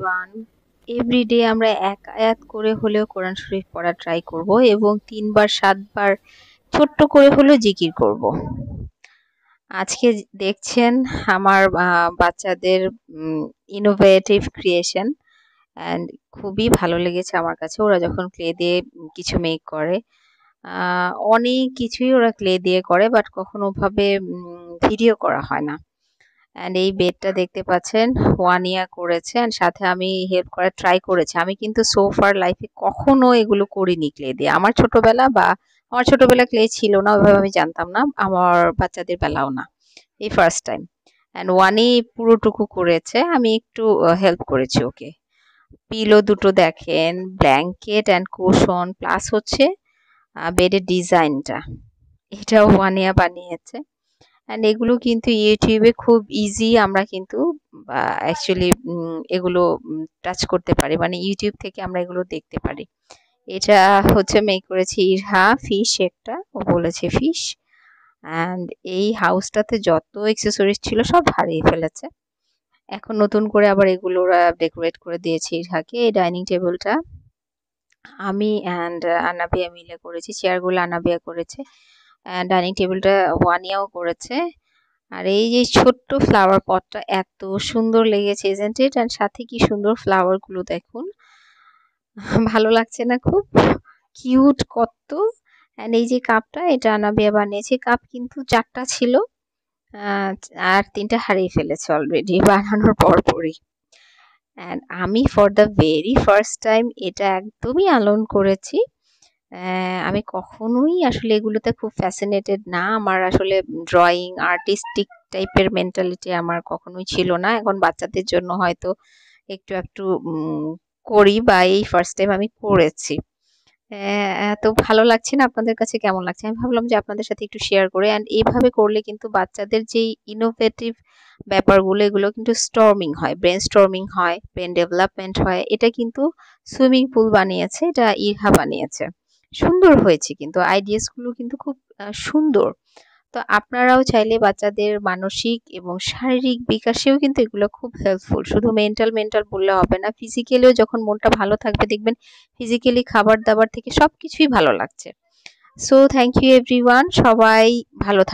Everyone. Everyday আমরা এক আয়াত করে হলেও কোরআন শরীফ পড়া ট্রাই করব এবং 3 বার 7 বার ছোট্ট করে হলেও জিকির করব। আজকে দেখছেন আমার বাচ্চাদের ইনোভেটিভ ক্রিয়েশন অ্যান্ড খুবই ভালো লেগেছে আমার কাছে। ওরা যখন ক্লে দিয়ে কিছু মেক করে, অনেক কিছুই ওরা ক্লে দিয়ে করে, বাট কখনো ওভাবে ভিডিও করা হয় না। অ্যান্ড এই বেডটা দেখতে পাচ্ছেন ওয়ানিয়া করেছে, অ্যান্ড সাথে আমি হেল্প করার ট্রাই করেছি। আমি কিন্তু সো ফার লাইফে কখনো এগুলো করিনি ক্লে দিয়ে। আমার ছোটবেলা ক্লে ছিল না, ওইভাবে আমি জানতাম না, আমার বাচ্চাদের বেলাও না, এই ফার্স্ট টাইম। অ্যান্ড ওয়ানি পুরোটুকু করেছে, আমি একটু হেল্প করেছি ওকে। পিলো দুটো দেখেন, ব্ল্যাঙ্কেট অ্যান্ড কুশন, প্লাস হচ্ছে বেডের ডিজাইনটা, এটাও ওয়ানিয়া বানিয়েছে। অ্যান্ড এগুলো কিন্তু ইউটিউবে খুব ইজি, আমরা কিন্তু অ্যাকচুয়ালি এগুলো টাচ করতে পারি, মানে ইউটিউব থেকে আমরা এগুলো দেখতে পারি। এটা হচ্ছে মেক করেছে ইরহা, ফিশ একটা, ও বলেছে ফিশ। অ্যান্ড এই হাউসটাতে যত অ্যাক্সেসরিজ ছিল সব হারিয়ে ফেলেছে, এখন নতুন করে আবার এগুলো ওরা ডেকোরেট করে দিয়েছে ইরহাকে। এই ডাইনিং টেবিলটা আমি অ্যান্ড আনাবিয়া মিলে করেছি, চেয়ারগুলো আনাবিয়া করেছে, ডাইনিং টেবিলটা ওয়ানিয়াও করেছে। আর এই যে ছোট্ট ফ্লাওয়ার পটটা এত সুন্দর লেগেছে, ইজন্ট ইট? এন্ড সাথে কি সুন্দর ফ্লাওয়ার গুলো দেখুন, ভালো লাগছে না? খুব কিউট কত। এন্ড এই যে কাপটা, এটা আনাবিয়া বানিয়েছে। কাপ কিন্তু 4টা ছিল, আর 3টা হারিয়ে ফেলেছে অলরেডি বানানোর পরপরই। অ্যান্ড আমি for the very first time এটা একদমই আনলন করেছি। আমি কখনোই আসলে এগুলোতে খুব ফ্যাসিনেটেড না, আমার আসলে ড্রয়িং আর্টিস্টিক টাইপের মেন্টালিটি আমার কখনোই ছিল না। এখন বাচ্চাদের জন্য হয়তো একটু একটু করি, বা এই ফার্স্ট টাইম আমি করেছি। এত ভালো লাগছে না? আপনাদের কাছে কেমন লাগছে? আমি ভাবলাম যে আপনাদের সাথে একটু শেয়ার করে। অ্যান্ড এইভাবে করলে কিন্তু বাচ্চাদের যেই ইনোভেটিভ ব্যাপারগুলো, এগুলো কিন্তু স্টর্মিং হয়, ব্রেন স্টর্মিং হয়, ব্রেন ডেভেলপমেন্ট হয়। এটা কিন্তু সুইমিং পুল বানিয়েছে, এটা ইরহা বানিয়েছে, সুন্দর হয়েছে কিন্তু আইডিয়াসগুলো কিন্তু খুব সুন্দর। তো আপনারাও চাইলে বাচ্চাদের মানসিক এবং শারীরিক বিকাশেও কিন্তু এগুলো খুব হেল্পফুল। শুধু মেন্টাল বললে হবে না, ফিজিক্যালিও যখন মনটা ভালো থাকবে দেখবেন ফিজিক্যালি খাবার দাবার থেকে সবকিছুই ভালো লাগছে। সো থ্যাংক ইউ এভরিওয়ান, সবাই ভালো থাকবেন।